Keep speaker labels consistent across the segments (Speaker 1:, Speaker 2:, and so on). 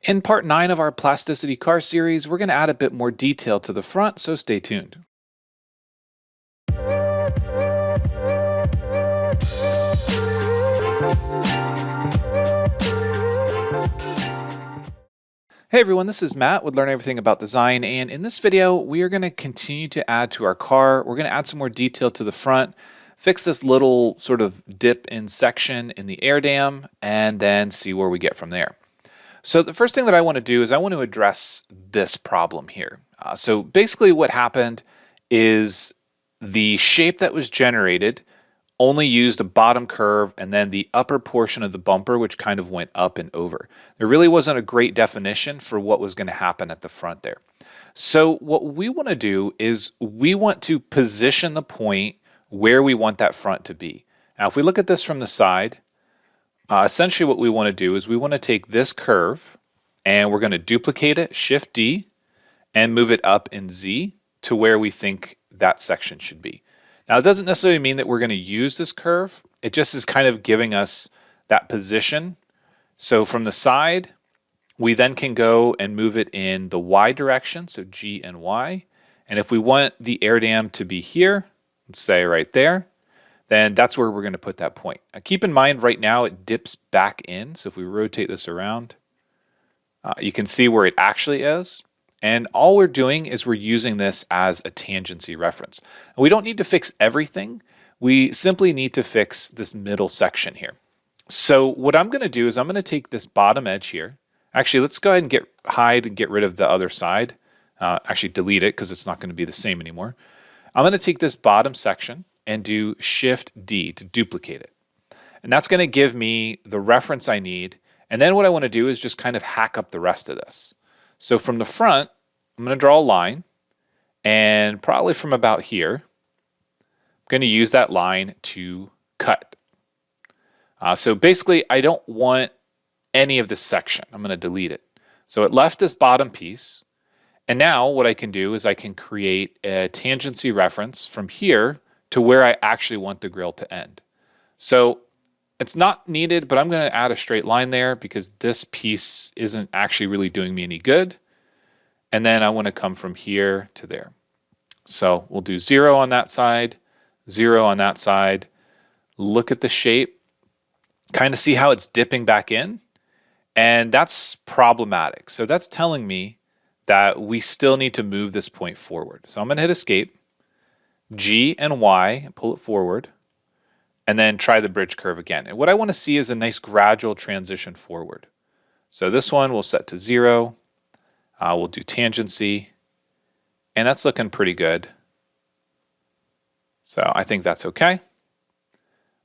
Speaker 1: In part 9 of our Plasticity car series, we're going to add a bit more detail to the front, so stay tuned. Hey everyone, this is Matt with Learn Everything About Design, and in this video, we are going to continue to add to our car. We're going to add some more detail to the front, fix this little sort of dip in section in the air dam, and then see where we get from there. So the first thing that I want to do is I want to address this problem here. So basically what happened is the shape that was generated only used a bottom curve and then the upper portion of the bumper, which kind of went up and over. There really wasn't a great definition for what was going to happen at the front there. So what we want to do is we want to position the point where we want that front to be. Now, if we look at this from the side, essentially what we want to do is we want to take this curve and we're going to duplicate it, Shift D, and move it up in Z to where we think that section should be. Now, it doesn't necessarily mean that we're going to use this curve. It just is kind of giving us that position. So from the side, we then can go and move it in the Y direction, so G and Y. And if we want the air dam to be here, let's say right there, then that's where we're going to put that point. Now, keep in mind right now it dips back in. So if we rotate this around, you can see where it actually is. And all we're doing is we're using this as a tangency reference. And we don't need to fix everything. We simply need to fix this middle section here. So what I'm going to do is I'm going to take this bottom edge here. Actually, let's go ahead and hide and get rid of the other side. Actually, delete it because it's not going to be the same anymore. I'm going to take this bottom section and do Shift D to duplicate it. And that's going to give me the reference I need. And then what I want to do is just kind of hack up the rest of this. So from the front, I'm going to draw a line, and probably from about here, I'm going to use that line to cut. So basically, I don't want any of this section. I'm going to delete it. So it left this bottom piece. And now what I can do is I can create a tangency reference from here to where I actually want the grill to end. So it's not needed, but I'm going to add a straight line there because this piece isn't actually really doing me any good. And then I want to come from here to there. So we'll do 0 on that side, 0 on that side. Look at the shape, kind of see how it's dipping back in. And that's problematic. So that's telling me that we still need to move this point forward. So I'm going to hit Escape, G and Y, and pull it forward, and then try the bridge curve again. And what I want to see is a nice gradual transition forward. So this one we'll set to 0. We'll do tangency, and that's looking pretty good. So I think that's okay.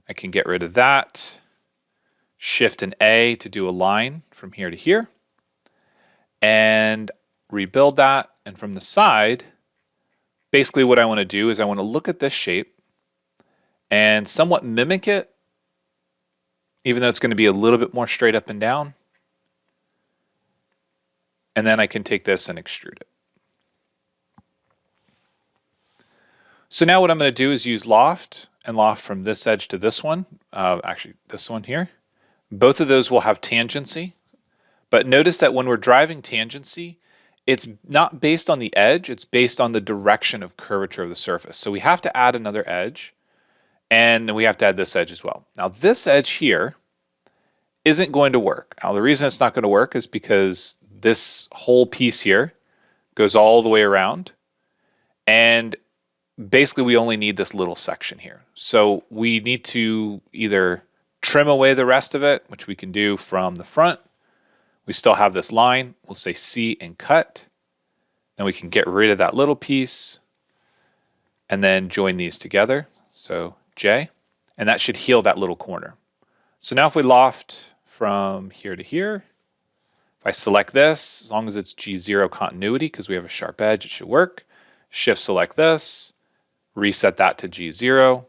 Speaker 1: I can get rid of that. Shift and A to do a line from here to here. And rebuild that. And from the side, basically what I want to do is I want to look at this shape and somewhat mimic it, even though it's going to be a little bit more straight up and down. And then I can take this and extrude it. So now what I'm going to do is use loft and loft from this edge to this one. Actually, this one here. Both of those will have tangency. But notice that when we're driving tangency, it's not based on the edge. It's based on the direction of curvature of the surface. So we have to add another edge. And we have to add this edge as well. Now this edge here isn't going to work. Now the reason it's not going to work is because this whole piece here goes all the way around. And basically we only need this little section here. So we need to either trim away the rest of it, which we can do from the front. We still have this line. We'll say C and cut. Then we can get rid of that little piece and then join these together. So J, and that should heal that little corner. So now if we loft from here to here, if I select this, as long as it's G0 continuity, because we have a sharp edge, it should work. Shift select this, reset that to G0.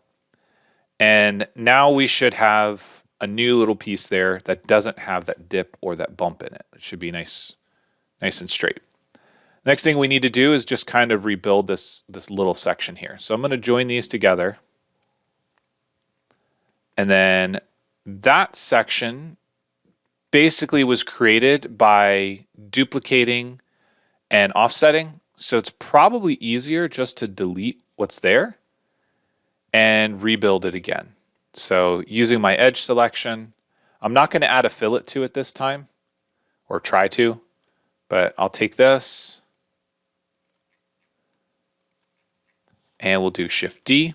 Speaker 1: And now we should have a new little piece there that doesn't have that dip or that bump in it. It should be nice and straight. Next thing we need to do is just kind of rebuild this little section here. So I'm going to join these together. And then that section basically was created by duplicating and offsetting. So it's probably easier just to delete what's there and rebuild it again. So using my edge selection, I'm not going to add a fillet to it this time, or try to, but I'll take this and we'll do Shift D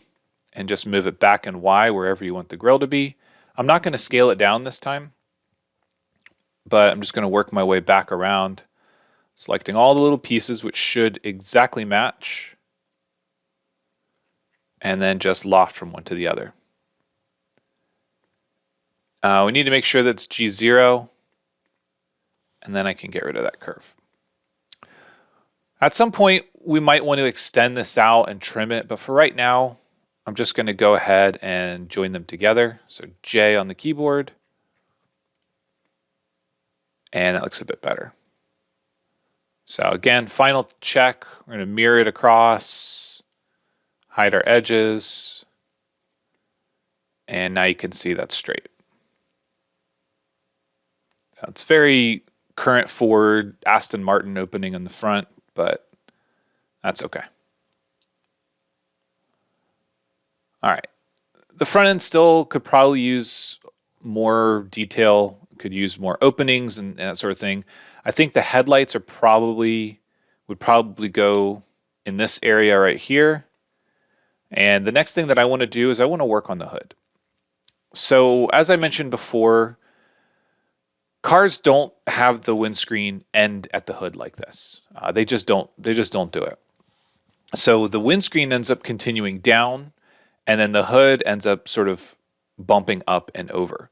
Speaker 1: and just move it back and Y wherever you want the grill to be. I'm not going to scale it down this time, but I'm just going to work my way back around, selecting all the little pieces which should exactly match, and then just loft from one to the other. We need to make sure that's G0, and then I can get rid of that curve. At some point, we might want to extend this out and trim it, but for right now, I'm just going to go ahead and join them together. So J on the keyboard, and that looks a bit better. So again, final check. We're going to mirror it across, hide our edges, and now you can see that's straight. Now it's very current Ford Aston Martin opening in the front, but that's okay. All right. The front end still could probably use more detail, could use more openings and that sort of thing. I think the headlights are would probably go in this area right here. And the next thing that I want to do is I want to work on the hood. So as I mentioned before, cars don't have the windscreen end at the hood like this. They just don't do it. So the windscreen ends up continuing down, and then the hood ends up sort of bumping up and over.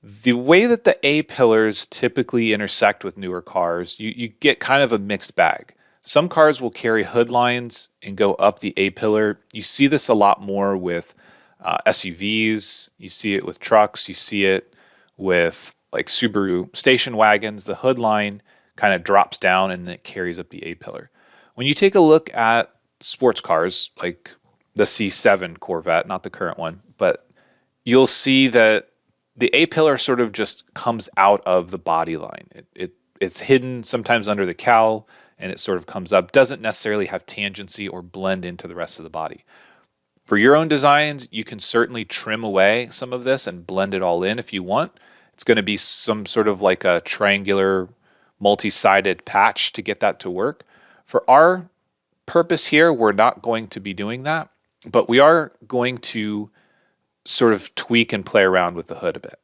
Speaker 1: The way that the A-pillars typically intersect with newer cars, you get kind of a mixed bag. Some cars will carry hood lines and go up the A-pillar. You see this a lot more with SUVs. You see it with trucks. You see it with like Subaru station wagons. The hood line kind of drops down and it carries up the A-pillar. When you take a look at sports cars like the C7 Corvette, not the current one, but you'll see that the A-pillar sort of just comes out of the body line. It's hidden sometimes under the cowl, and it sort of comes up. Doesn't necessarily have tangency or blend into the rest of the body. For your own designs, you can certainly trim away some of this and blend it all in if you want. It's going to be some sort of like a triangular, multi-sided patch to get that to work. For our purpose here, we're not going to be doing that, but we are going to sort of tweak and play around with the hood a bit.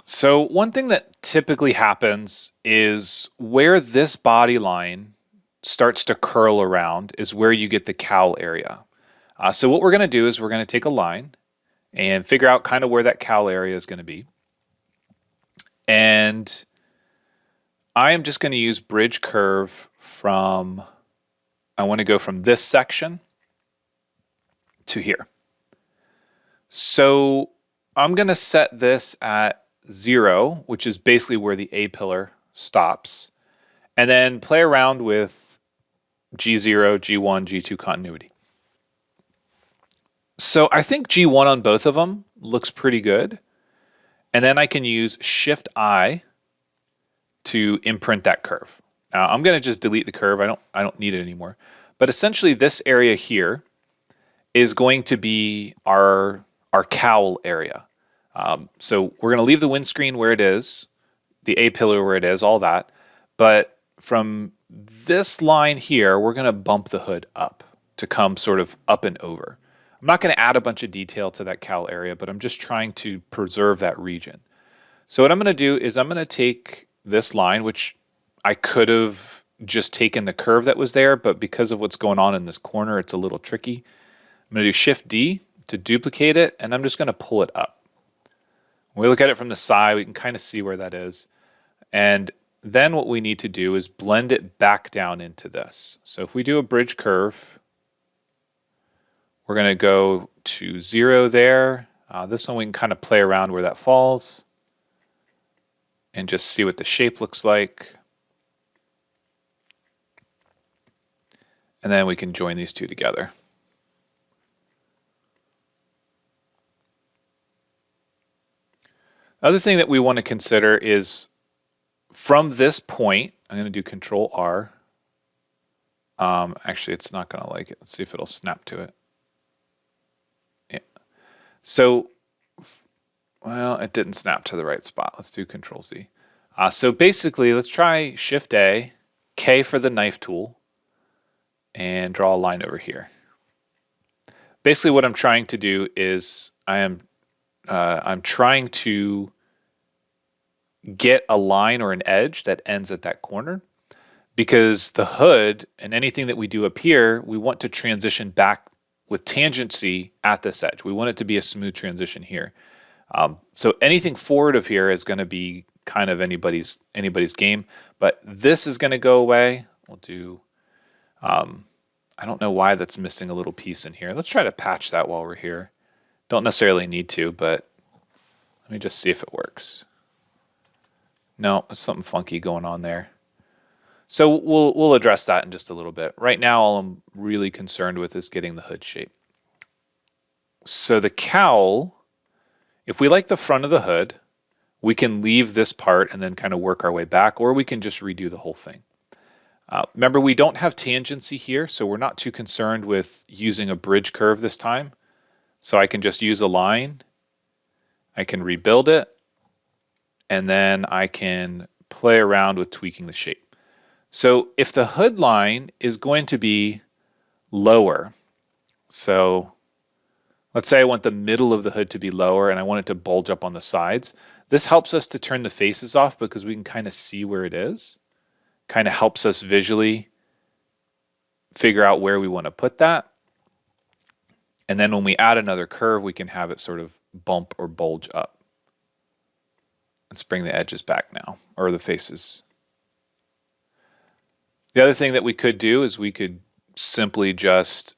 Speaker 1: So one thing that typically happens is where this body line starts to curl around is where you get the cowl area. So what we're going to do is we're going to take a line and figure out kind of where that cowl area is going to be. And I am just going to use bridge curve from, I want to go from this section to here. So I'm going to set this at 0, which is basically where the A-pillar stops, and then play around with G0, G1, G2 continuity. So I think G1 on both of them looks pretty good. And then I can use Shift I to imprint that curve. Now I'm going to just delete the curve. I don't need it anymore. But essentially this area here is going to be our cowl area. So we're going to leave the windscreen where it is, the A-pillar where it is, all that. But from this line here, we're going to bump the hood up to come sort of up and over. I'm not going to add a bunch of detail to that cowl area, but I'm just trying to preserve that region. So what I'm going to do is I'm going to take this line, which I could have just taken the curve that was there, but because of what's going on in this corner, it's a little tricky. I'm going to do Shift D to duplicate it, and I'm just going to pull it up. When we look at it from the side, we can kind of see where that is. And then what we need to do is blend it back down into this. So if we do a bridge curve, we're going to go to 0 there. This one we can kind of play around where that falls and just see what the shape looks like. And then we can join these two together. Other thing that we want to consider is from this point, I'm going to do Control R. Actually, it's not going to like it. Let's see if it'll snap to it. Yeah. So, well, it didn't snap to the right spot. Let's do Control Z. So basically, let's try Shift A, K for the knife tool, and draw a line over here. Basically, what I'm trying to do is I'm trying to get a line or an edge that ends at that corner, because the hood and anything that we do up here, we want to transition back with tangency at this edge. We want it to be a smooth transition here. So anything forward of here is going to be kind of anybody's game, but this is going to go away. We'll do, I don't know why that's missing a little piece in here. Let's try to patch that while we're here. Don't necessarily need to, but let me just see if it works. No, there's something funky going on there. So we'll address that in just a little bit. Right now, all I'm really concerned with is getting the hood shape. So the cowl, if we like the front of the hood, we can leave this part and then kind of work our way back, or we can just redo the whole thing. Remember, we don't have tangency here, so we're not too concerned with using a bridge curve this time. So I can just use a line, I can rebuild it, and then I can play around with tweaking the shape. So if the hood line is going to be lower, so let's say I want the middle of the hood to be lower and I want it to bulge up on the sides, this helps us to turn the faces off because we can kind of see where it is. Kind of helps us visually figure out where we want to put that. And then when we add another curve, we can have it sort of bump or bulge up. Let's bring the edges back now, or the faces. The other thing that we could do is we could simply just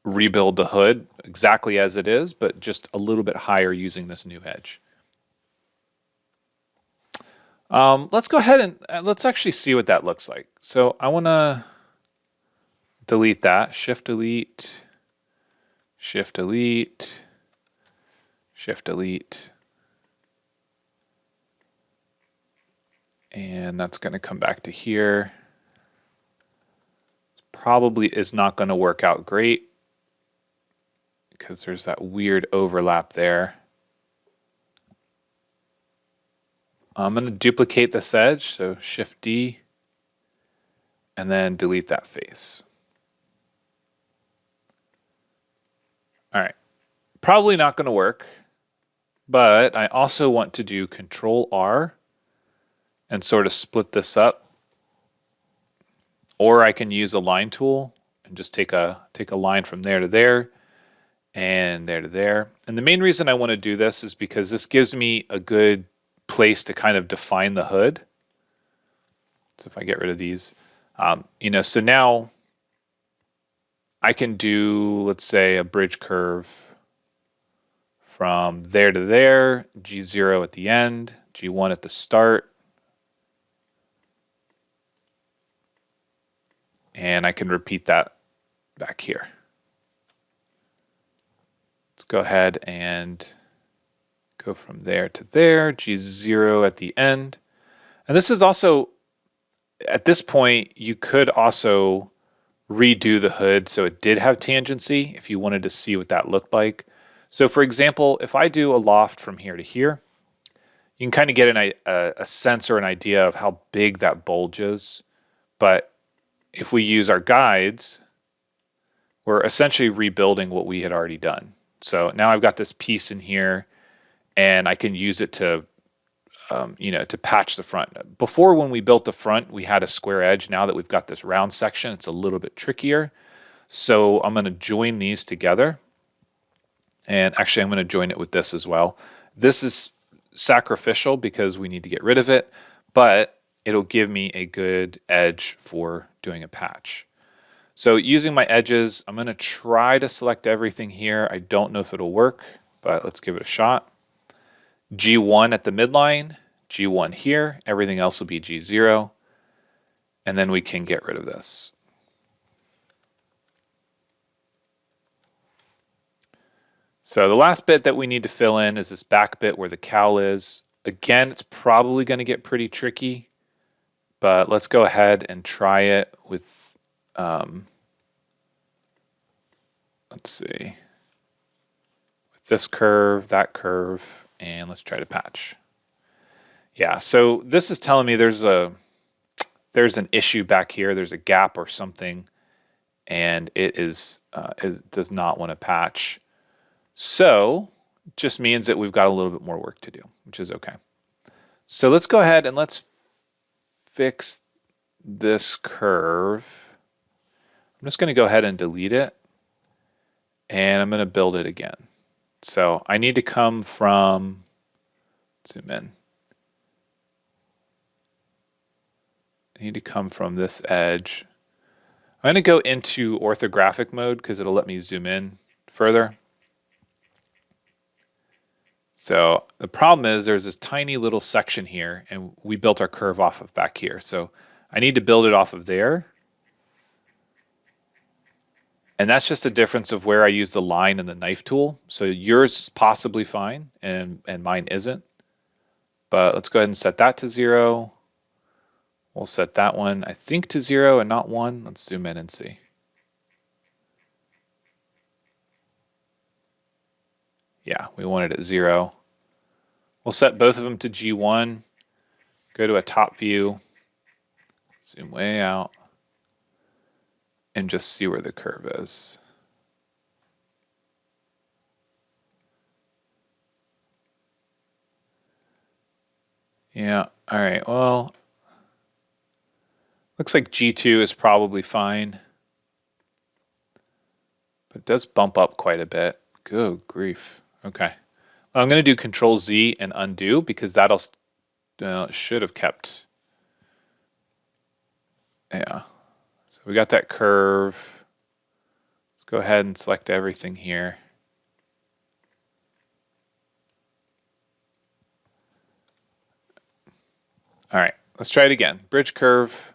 Speaker 1: rebuild the hood exactly as it is, but just a little bit higher using this new edge. Let's go ahead and let's actually see what that looks like. So I want to delete that. Shift delete, Shift delete, Shift delete. And that's going to come back to here. Probably is not going to work out great because there's that weird overlap there. I'm going to duplicate this edge, so Shift D, and then delete that face. All right, probably not going to work, but I also want to do Control R and sort of split this up. Or I can use a line tool and just take a line from there to there and there to there. And the main reason I want to do this is because this gives me a good place to kind of define the hood. So if I get rid of these, so now I can do, let's say, a bridge curve from there to there, G0 at the end, G1 at the start. And I can repeat that back here. Let's go ahead and go from there to there, G0 at the end. And this is also, at this point, you could also redo the hood so it did have tangency if you wanted to see what that looked like. So for example, if I do a loft from here to here, you can kind of get a sense or an idea of how big that bulge is. But if we use our guides, we're essentially rebuilding what we had already done. So now I've got this piece in here, and I can use it to, to patch the front. Before, when we built the front, we had a square edge. Now that we've got this round section, it's a little bit trickier. So I'm going to join these together. And actually, I'm going to join it with this as well. This is sacrificial because we need to get rid of it, but it'll give me a good edge for doing a patch. So using my edges, I'm going to try to select everything here. I don't know if it'll work, but let's give it a shot. G1 at the midline, G1 here, everything else will be G0, and then we can get rid of this. So the last bit that we need to fill in is this back bit where the cowl is. Again, it's probably going to get pretty tricky, but let's go ahead and try it with, let's see, with this curve, that curve, and let's try to patch. Yeah, so this is telling me there's an issue back here. There's a gap or something, and it does not want to patch. So it just means that we've got a little bit more work to do, which is okay. So let's go ahead and let's fix this curve. I'm just going to go ahead and delete it, and I'm going to build it again. So I need to come from, zoom in. I need to come from this edge. I'm going to go into orthographic mode because it'll let me zoom in further. So the problem is there's this tiny little section here, and we built our curve off of back here. So I need to build it off of there. And that's just a difference of where I use the line and the knife tool. So yours is possibly fine, and mine isn't. But let's go ahead and set that to 0. We'll set that one, I think, to 0 and not 1. Let's zoom in and see. Yeah, we want it at 0. We'll set both of them to G1, go to a top view, zoom way out, and just see where the curve is. Yeah, all right, well, looks like G2 is probably fine, but it does bump up quite a bit. Good grief. Okay. Well, I'm going to do Control Z and undo because that'll should have kept. Yeah. So we got that curve. Let's go ahead and select everything here. All right, let's try it again. Bridge curve.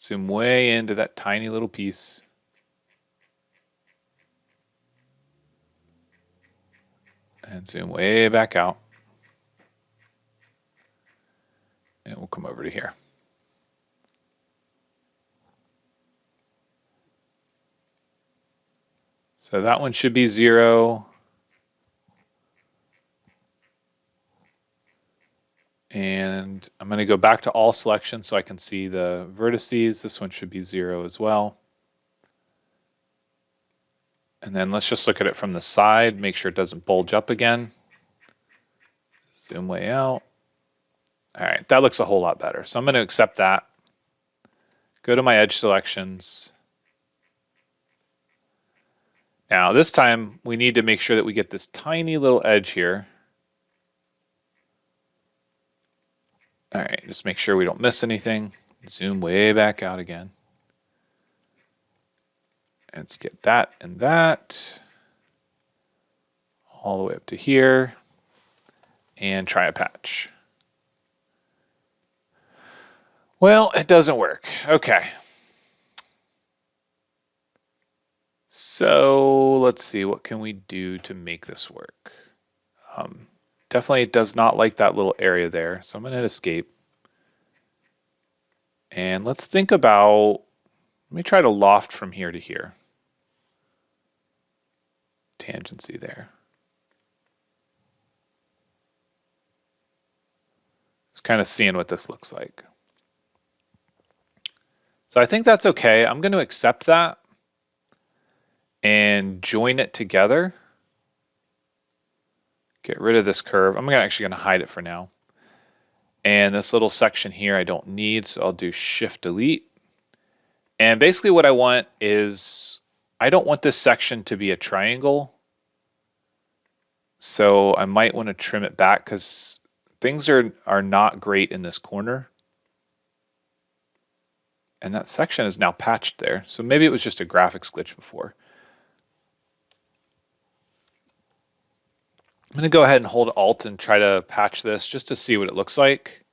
Speaker 1: Zoom way into that tiny little piece. And zoom way back out. And we'll come over to here. So that one should be 0. And I'm going to go back to all selections so I can see the vertices. This one should be 0 as well. And then let's just look at it from the side, make sure it doesn't bulge up again. Zoom way out. All right, that looks a whole lot better. So I'm going to accept that. Go to my edge selections. Now this time we need to make sure that we get this tiny little edge here. All right, just make sure we don't miss anything. Zoom way back out again. Let's get that and that all the way up to here and try a patch. Well, it doesn't work. Okay. So let's see, what can we do to make this work? Definitely it does not like that little area there. So I'm going to hit escape. And let's think about, let me try to loft from here to here. Tangency there. Just kind of seeing what this looks like. So I think that's okay. I'm going to accept that and join it together. Get rid of this curve. I'm actually going to hide it for now. And this little section here I don't need, so I'll do Shift Delete. And basically what I want is, I don't want this section to be a triangle. So I might want to trim it back because things are not great in this corner. And that section is now patched there. So maybe it was just a graphics glitch before. I'm going to go ahead and hold Alt and try to patch this just to see what it looks like.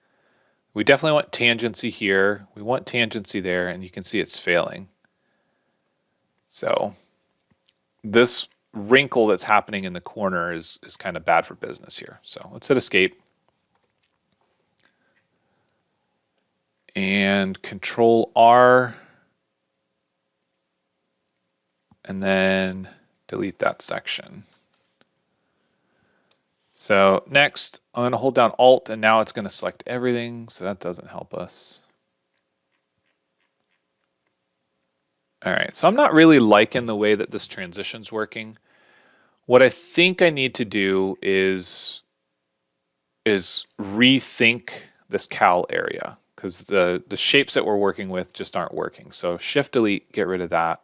Speaker 1: We definitely want tangency here. We want tangency there, and you can see it's failing. So this wrinkle that's happening in the corner is kind of bad for business here. So let's hit escape. And Control R. And then delete that section. So next, I'm going to hold down Alt, and now it's going to select everything, so that doesn't help us. All right, so I'm not really liking the way that this transition's working. What I think I need to do is rethink this cowl area, because the shapes that we're working with just aren't working. So Shift Delete, get rid of that.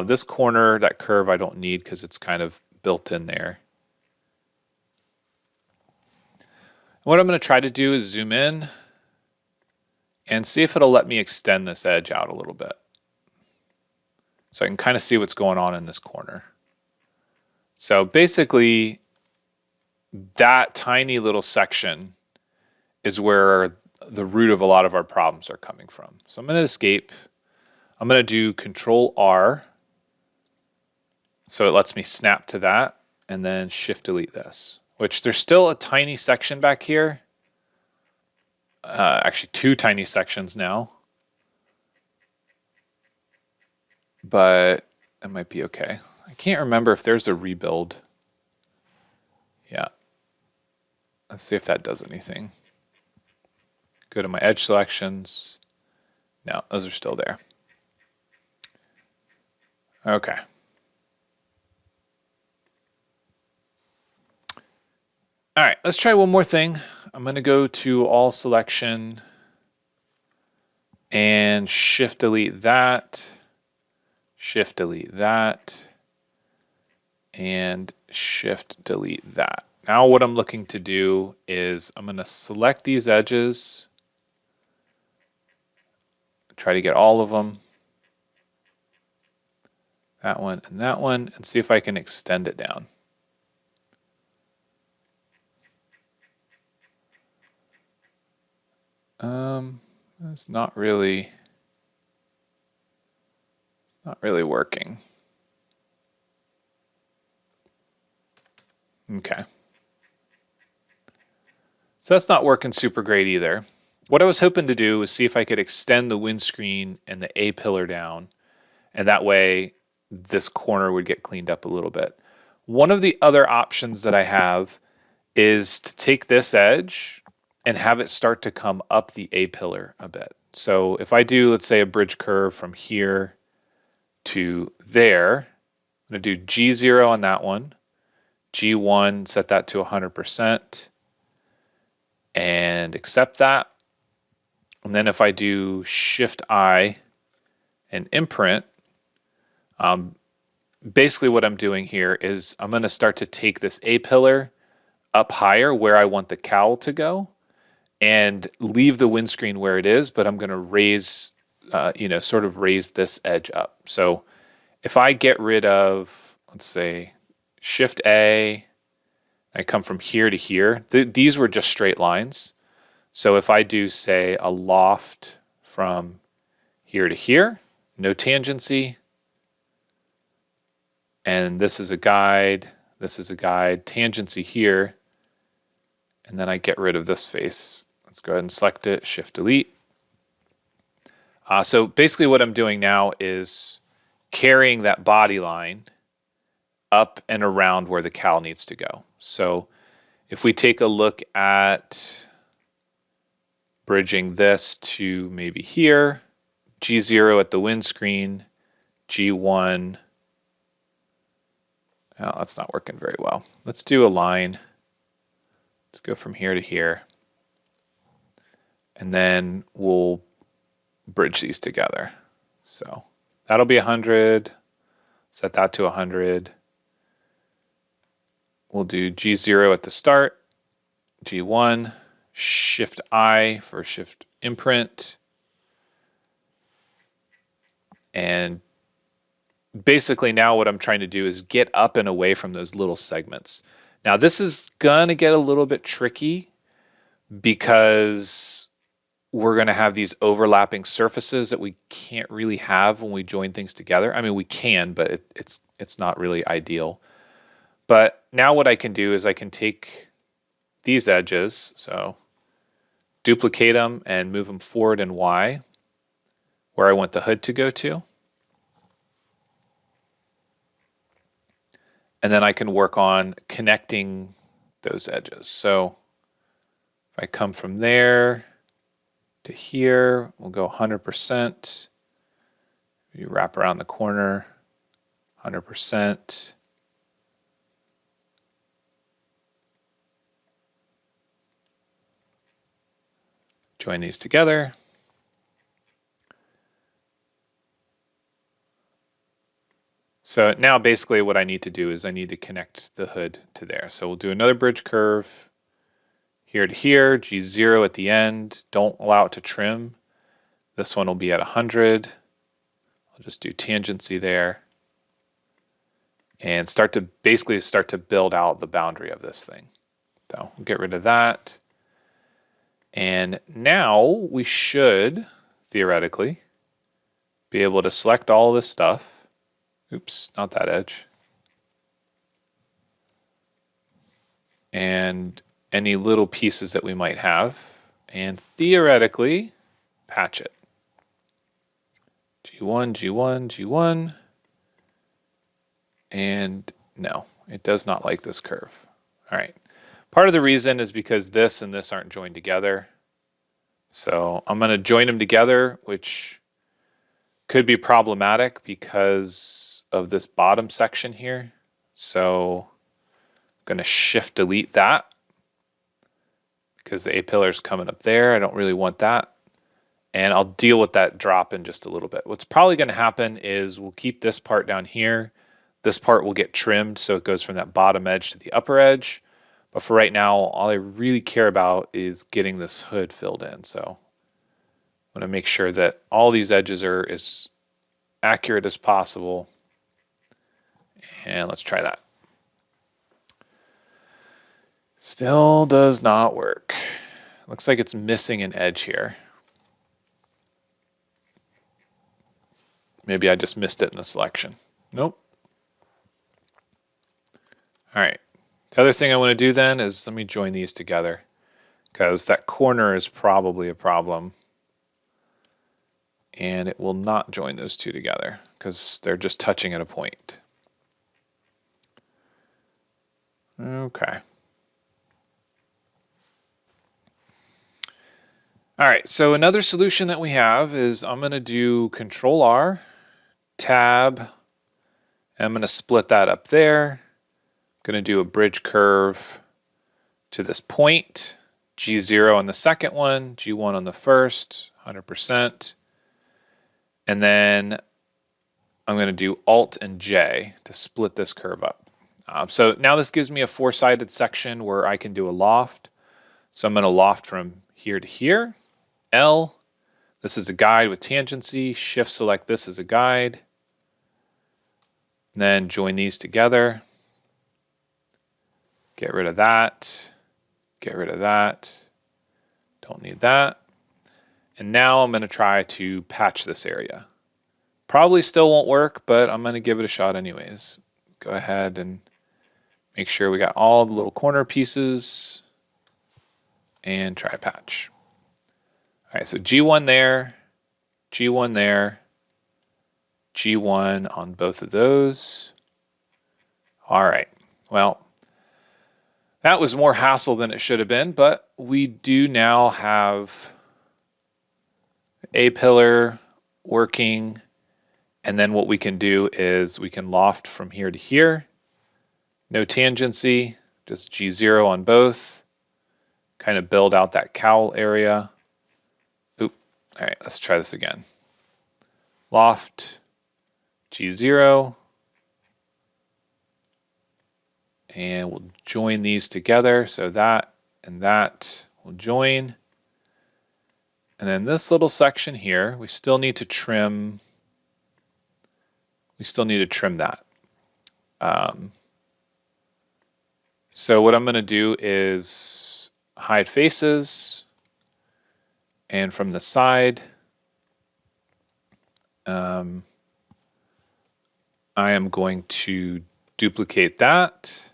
Speaker 1: This corner, that curve, I don't need because it's kind of built in there. What I'm going to try to do is zoom in and see if it'll let me extend this edge out a little bit. So I can kind of see what's going on in this corner. So basically, that tiny little section is where the root of a lot of our problems are coming from. So I'm going to escape. I'm going to do Control R. So it lets me snap to that, and then Shift Delete this, which there's still a tiny section back here. Actually, two tiny sections now. But it might be okay. I can't remember if there's a rebuild. Yeah. Let's see if that does anything. Go to my edge selections. No, those are still there. Okay. All right, let's try one more thing. I'm going to go to all selection and Shift Delete that, Shift Delete that, and Shift Delete that. Now what I'm looking to do is I'm going to select these edges, try to get all of them, that one, and see if I can extend it down. It's not really working. Okay. So that's not working super great either. What I was hoping to do was see if I could extend the windscreen and the A-pillar down, and that way this corner would get cleaned up a little bit. One of the other options that I have is to take this edge and have it start to come up the A-pillar a bit. So if I do, let's say, a bridge curve from here to there, I'm going to do G0 on that one, G1, set that to 100%, and accept that. And then if I do Shift-I and imprint, basically what I'm doing here is I'm going to start to take this A-pillar up higher where I want the cowl to go, and leave the windscreen where it is, but I'm going to raise, sort of raise this edge up. So if I get rid of, let's say, Shift A, I come from here to here. These were just straight lines. So if I do, say, a loft from here to here, no tangency, and this is a guide, tangency here, and then I get rid of this face. Let's go ahead and select it, Shift Delete. So basically what I'm doing now is carrying that body line up and around where the cowl needs to go. So if we take a look at bridging this to maybe here, G0 at the windscreen, G1. Oh, that's not working very well. Let's do a line. Let's go from here to here. And then we'll bridge these together. So that'll be 100. Set that to 100. We'll do G0 at the start, G1, Shift-I for Shift Imprint. And basically now what I'm trying to do is get up and away from those little segments. Now this is going to get a little bit tricky because we're going to have these overlapping surfaces that we can't really have when we join things together. I mean, we can, but it's not really ideal. But now what I can do is I can take these edges, so duplicate them and move them forward in Y, where I want the hood to go to. And then I can work on connecting those edges. So if I come from there to here, we'll go 100%. You wrap around the corner, 100%. Join these together. So now basically what I need to do is I need to connect the hood to there. So we'll do another bridge curve here to here, G0 at the end. Don't allow it to trim. This one will be at 100. I'll just do tangency there and basically start to build out the boundary of this thing. So we'll get rid of that. And now we should, theoretically, be able to select all this stuff. Oops, not that edge. And any little pieces that we might have, and theoretically, patch it. G1, G1, G1. And no, it does not like this curve. All right. Part of the reason is because this and this aren't joined together. So I'm going to join them together, which could be problematic because of this bottom section here. So I'm going to shift delete that because the A-pillar is coming up there. I don't really want that. And I'll deal with that drop in just a little bit. What's probably going to happen is we'll keep this part down here. This part will get trimmed so it goes from that bottom edge to the upper edge. But for right now, all I really care about is getting this hood filled in. So I'm going to make sure that all these edges are as accurate as possible. And let's try that. Still does not work. Looks like it's missing an edge here. Maybe I just missed it in the selection. Nope. All right. The other thing I want to do then is let me join these together because that corner is probably a problem. And it will not join those two together because they're just touching at a point. Okay. All right, so another solution that we have is I'm going to do Control R, Tab, and I'm going to split that up there. I'm going to do a bridge curve to this point, G0 on the second one, G1 on the first, 100%. And then I'm going to do Alt and J to split this curve up. So now this gives me a four-sided section where I can do a loft. So I'm going to loft from here to here. L. This is a guide with tangency. Shift select this as a guide. Then join these together. Get rid of that. Get rid of that. Don't need that. And now I'm going to try to patch this area. Probably still won't work, but I'm going to give it a shot anyways. Go ahead and make sure we got all the little corner pieces and try patch. All right, so G1 there, G1 there, G1 on both of those. All right, well, that was more hassle than it should have been, but we do now have a pillar working, and then what we can do is we can loft from here to here. No tangency, just G0 on both. Kind of build out that cowl area. Oop, all right, let's try this again. Loft, G0. And we'll join these together. So that and that will join. And then this little section here, we still need to trim. We still need to trim that. So what I'm going to do is hide faces And from the side, I am going to duplicate that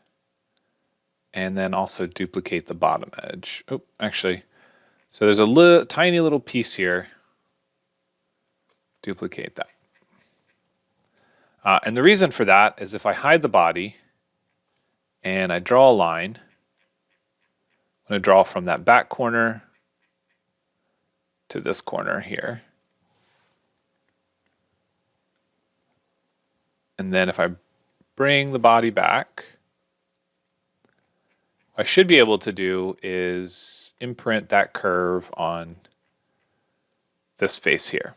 Speaker 1: and then also duplicate the bottom edge. Oh, actually, so there's a tiny little piece here. Duplicate that. And the reason for that is if I hide the body and I draw a line, I'm going to draw from that back corner to this corner here. And then if I bring the body back, what I should be able to do is imprint that curve on this face here.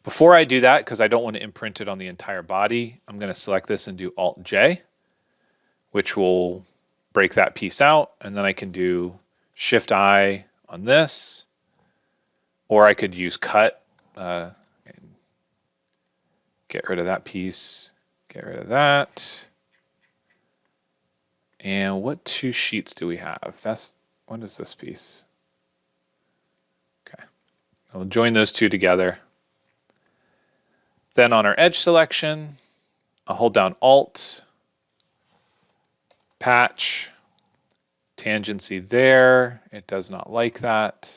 Speaker 1: Before I do that, because I don't want to imprint it on the entire body, I'm going to select this and do Alt-J, which will break that piece out. And then I can do Shift-I on this, or I could use Cut. Get rid of that piece, get rid of that. And what two sheets do we have? What is this piece? Okay, I'll join those two together. Then on our edge selection, I'll hold down Alt, patch, tangency there. It does not like that.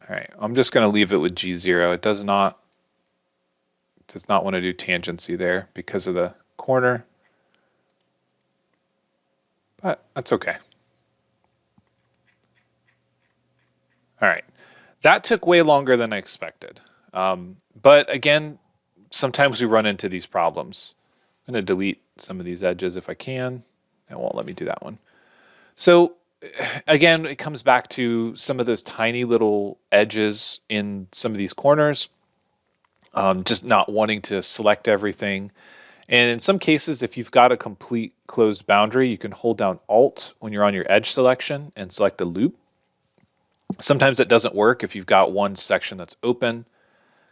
Speaker 1: All right, I'm just going to leave it with G0. It does not want to do tangency there because of the corner, but that's okay. All right, that took way longer than I expected. But again, sometimes we run into these problems. I'm going to delete some of these edges if I can. It won't let me do that one. So again, it comes back to some of those tiny little edges in some of these corners, just not wanting to select everything. And in some cases, if you've got a complete closed boundary, you can hold down Alt when you're on your edge selection and select a loop. Sometimes it doesn't work if you've got one section that's open. I'm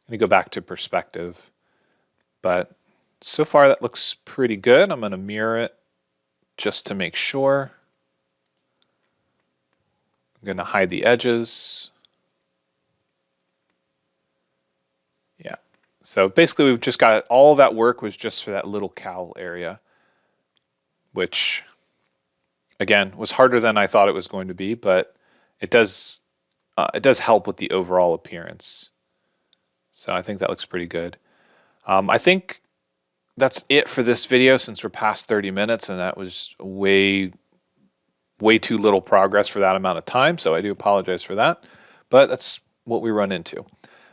Speaker 1: going to go back to perspective. But so far that looks pretty good. I'm going to mirror it just to make sure. I'm going to hide the edges. Yeah. So basically we've just got all that work was just for that little cowl area, which again was harder than I thought it was going to be, but it does help with the overall appearance. So I think that looks pretty good. I think that's it for this video since we're past 30 minutes, and that was way too little progress for that amount of time, so I do apologize for that, but that's what we run into.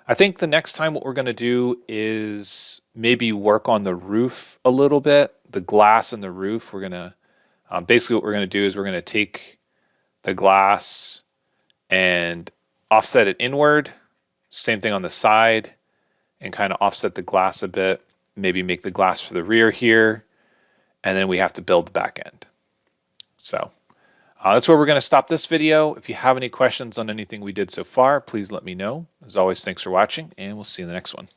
Speaker 1: I think the next time what we're going to do is maybe work on the roof a little bit, the glass and the roof. We're going to, basically what we're going to do is we're going to take the glass and offset it inward, same thing on the side, and kind of offset the glass a bit, maybe make the glass for the rear here, and then we have to build the back end. So that's where we're going to stop this video. If you have any questions on anything we did so far, please let me know. As always, thanks for watching, and we'll see you in the next one.